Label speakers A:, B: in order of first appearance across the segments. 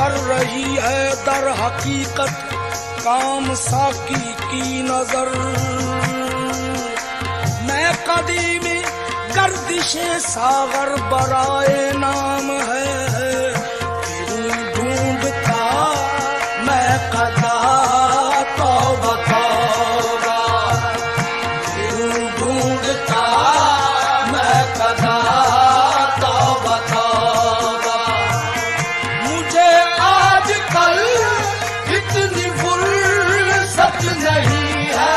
A: कर रही है दर हकीकत काम साकी की नजर। मैं कदीमी गर्दिशे सागर बराए नाम है, फिर ढूंढता मैं कदा तौबा तौबा, फिर ढूंढता मैं कदा तौबा तौबा। मुझे आजकल इतनी फुर्सत नहीं है,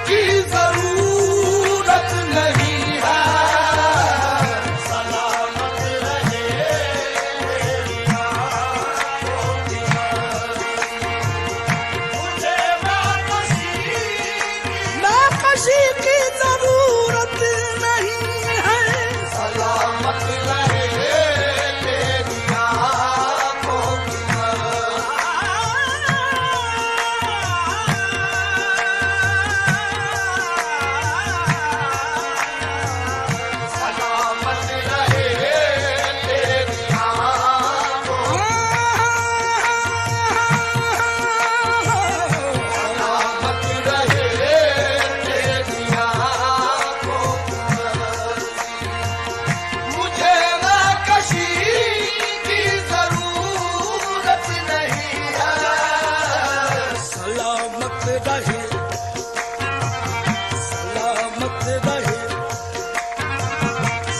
A: की जरूरत नहीं है, सलामत रहे तेरी आंखों की मस्ती। मुझे नाकशी की जरूरत नहीं है, सलामत रहे तेरी आंखों की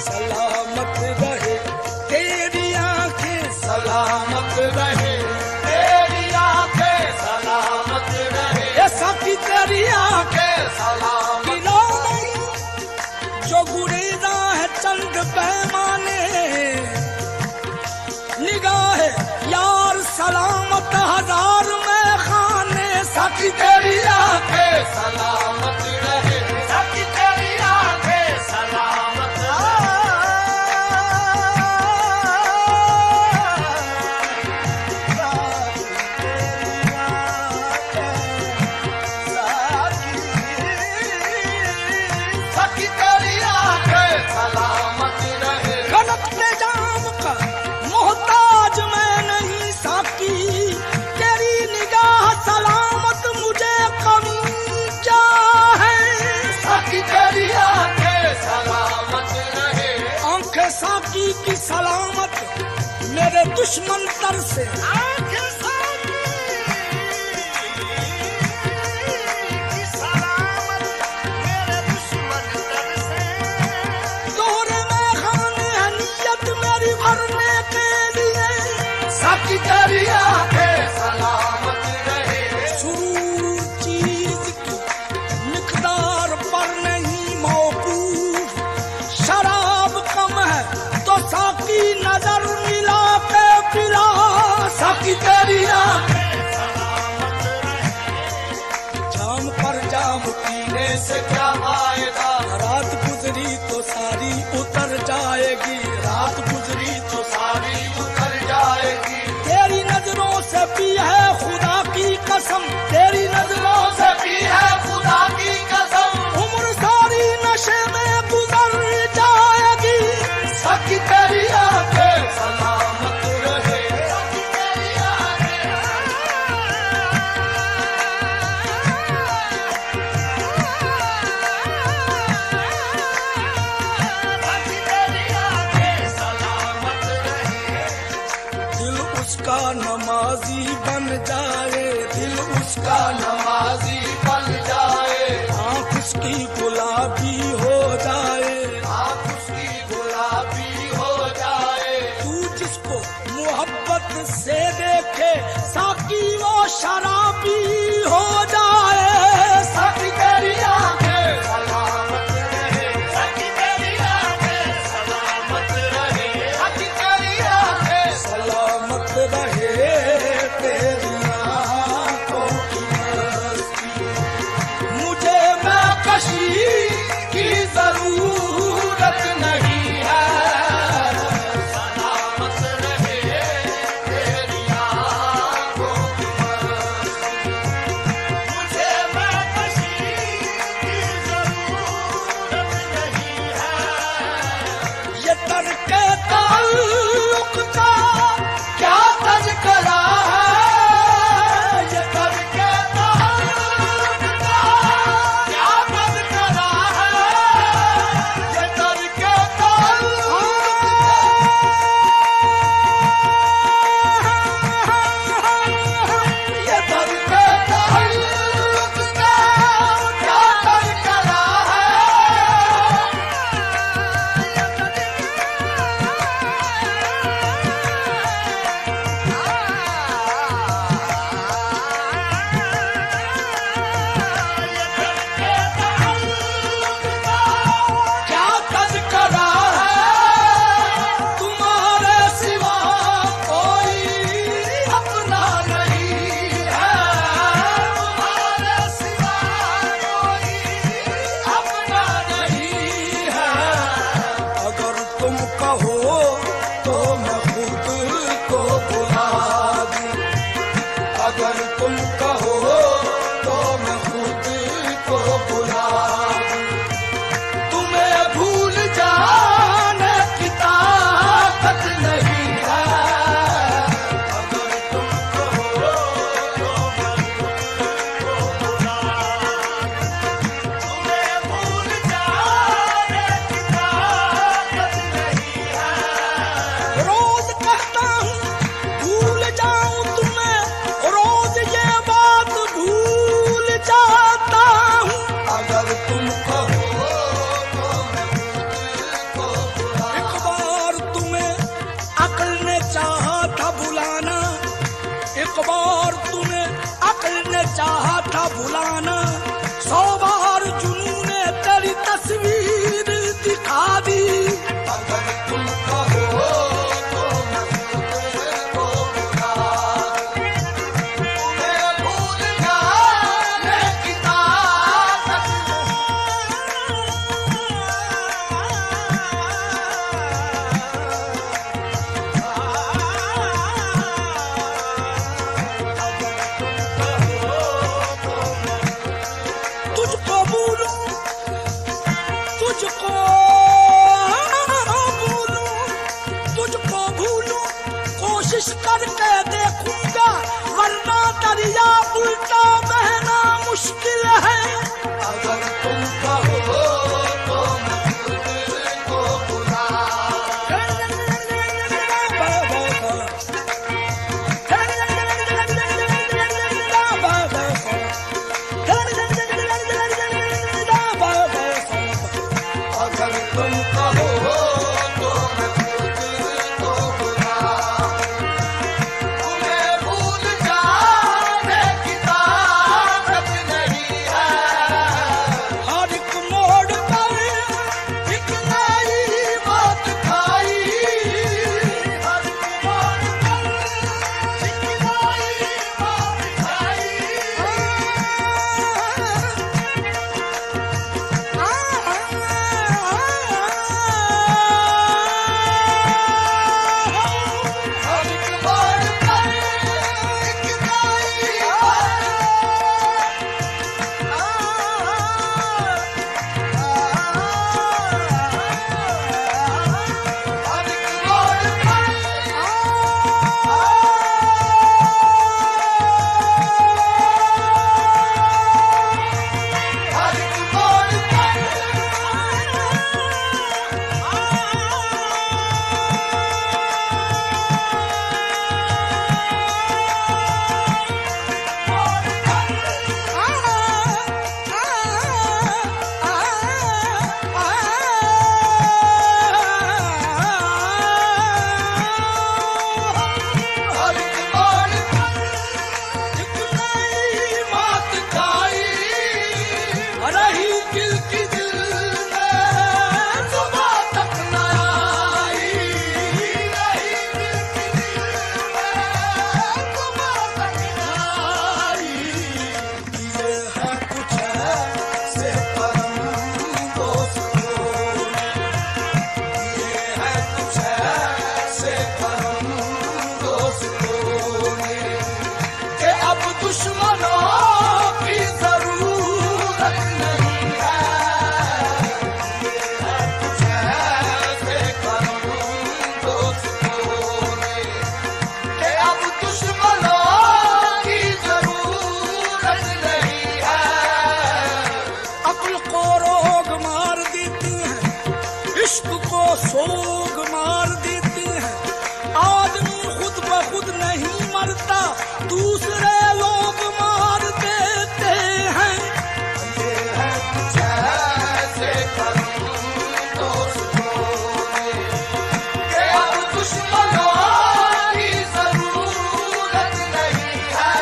A: सलामत रहे तेरी आंखें, सलामत रहे ऐसा कि तेरी आंखें सलामत नहीं जो गुरेजा है चंद पैमाने। निगाह यार सलामत हजार में खाने, साकी तेरी आंखें सलामत रहे, साकी तेरी आंखें सलामत रहे। गलत निजाम का मोहताज मैं नहीं साकी, तेरी निगाह सलामत मुझे कमी क्या है, साकी तेरी आंखें सलामत रहे। आंखें साकी की सलामत मेरे दुश्मन तर से, आंखें साकी की सलामत मेरे दुश्मन तर से। दोहरे में खाने है नियत मेरी भरने के लिए, साकी तेरी आंखें से क्या फायदा, रात गुजरी तो सारी उतर जाएगी, रात गुजरी तो सारी उतर जाएगी। तेरी नजरों से भी है खुदा की कसम, तेरी नजरों से भी है खुदा की कसम, उम्र सारी नशे में गुजर जाएगी। सखी तेरी आंखें सलामत रहे, सखी तेरी आंखें, सखी तेरी आंखें सलामत रहे। दिल उसका नमाजी बन जाए, दिल उसका नमाजी बन जाए, आँख उसकी गुलाबी हो जाए, आँख उसकी गुलाबी हो जाए। तू जिसको मोहब्बत से देखे साकी वो शराबी हो जाए। सखी तेरी आंखें सलामत रहे, सखी तेरी आंखें सलामत रहे, सखी तेरी आंखें सलामत रहे। तेरी आंखों की मस्ती, मुझे महकशी की जरूरत नहीं है। सलामत रहे तेरी आंखों की मस्ती, मुझे महकशी की जरूरत नहीं है। ये तर्के ताल्लुक का क्या तज़किरा है, ये तर्के ताल्लुक का क्या तज़किरा है, ये तर्के ताल्लुक ये तर्के ताल्लुक का क्या तज़किरा है। क्या तज़किरा है, तुम्हारे सिवा कोई अपना नहीं है, तुम्हारे सिवा कोई अपना नहीं है। अगर तुम कहो तो मैं खुद को बुला दूं, अगर तुम कहो तो मैं खुद को बुला दूं। तुम्हें भूल जाने की ताकत नहीं है, अगर तुम कहो तो मैं खुद को बुला दूं। तुम्हें भूल जाने की ताकत नहीं है। रोज कहता हूँ भूल जाऊं तुम्हें, रोज ये बात भूल जाता हूँ। अगर तुम कहो तो मैं खुद को बुला, एक बार तुम्हें अक्ल ने चाहा था बुलाना, एक बार तुम्हें अक्ल ने चाहा था बुलाना, 100 बार जुनून ने तेरी तस्वीर दिखा दी। अगर तुम कहो तो मैं खुद को बुला दूं, तुम्हें भूल जाने की ताकत तुझको भूलूं, तुझको भूलूं, तुझको भूलूं, कोशिश करके देखूंगा, वरना दरिया उल्टा बहना मुश्किल है। अगर तुम कहो तो मैं खुद को बुला अगर तुम कहो तो मैं खुद को बुला, तुम्हें भूल जाने की ताकत दुश्मनों की जरूरत नहीं है, कैसे करूं दोस्तों ने कि अब दुश्मनों की जरूरत नहीं है। अक्ल को रोग मार देती है, इश्क को सोग मार देती है। आदमी खुद ब खुद नहीं मरता, दूसरे लोग मार देते हैं। ये है कैसे करूं दोस्तों ने कि अब दुश्मनों की जरूरत नहीं है।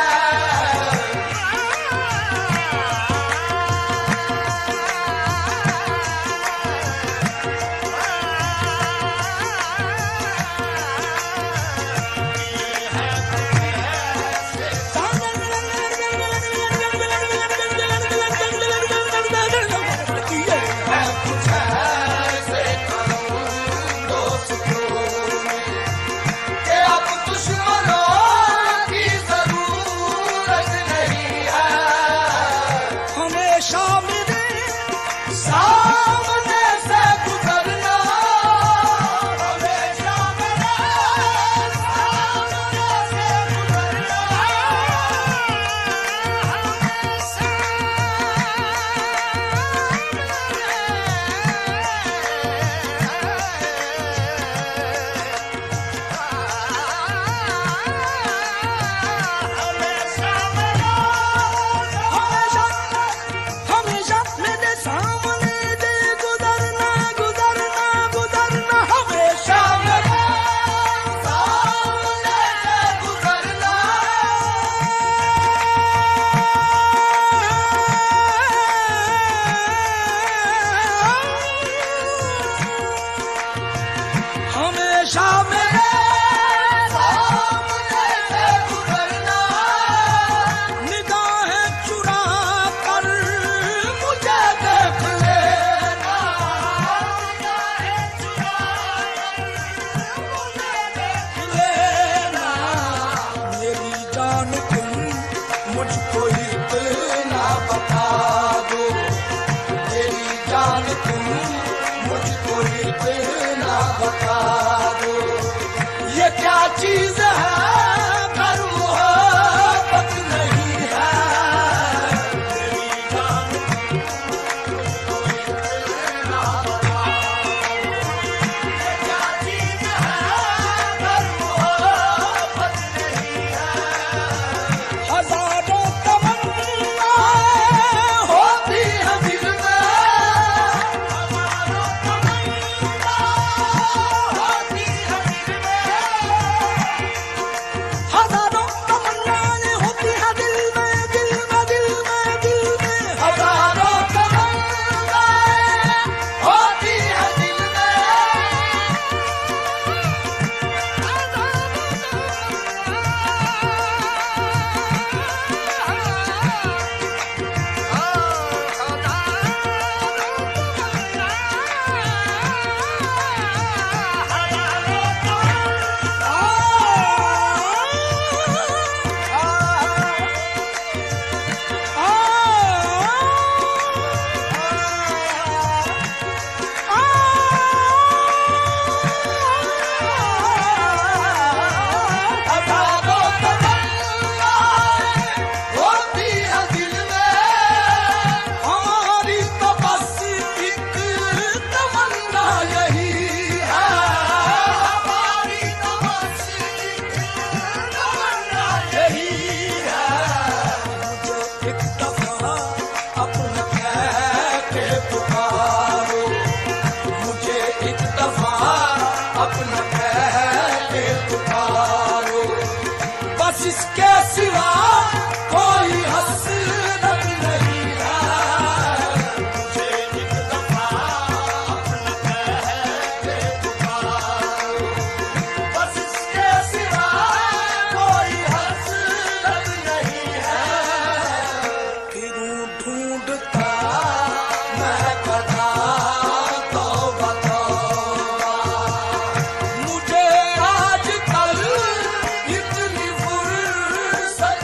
A: चीज है पर मोहब्बत नहीं है। मेरी जान कोई ना बता ये क्या चीज है पर मोहब्बत नहीं है। हजारों तमन्नाएं होती है दिल में, हजारों तमन्नाएं होती है दिल में, हजारों तमन्नाएं होती है दिल में, दिल में, दिल में, दिल में। हजारों तमन्नाएं होती है दिल में, हमारी तो बस एक तमन्ना यही है, हमारी तो बस एक तमन्ना यही है। मुझे एक दफा अपना कह के पुकारो, मुझे एक दफा अपना कह के पुकारो, बस इसके सिवा कोई हसरत नहीं है। मुझे एक दफा अपना कह के पुकारो, बस इसके सिवा कोई हसरत नहीं है। फिरूं ढूंढता मैं कदा तो बताऊंगा, मुझे आजकल इतनी फुर्सत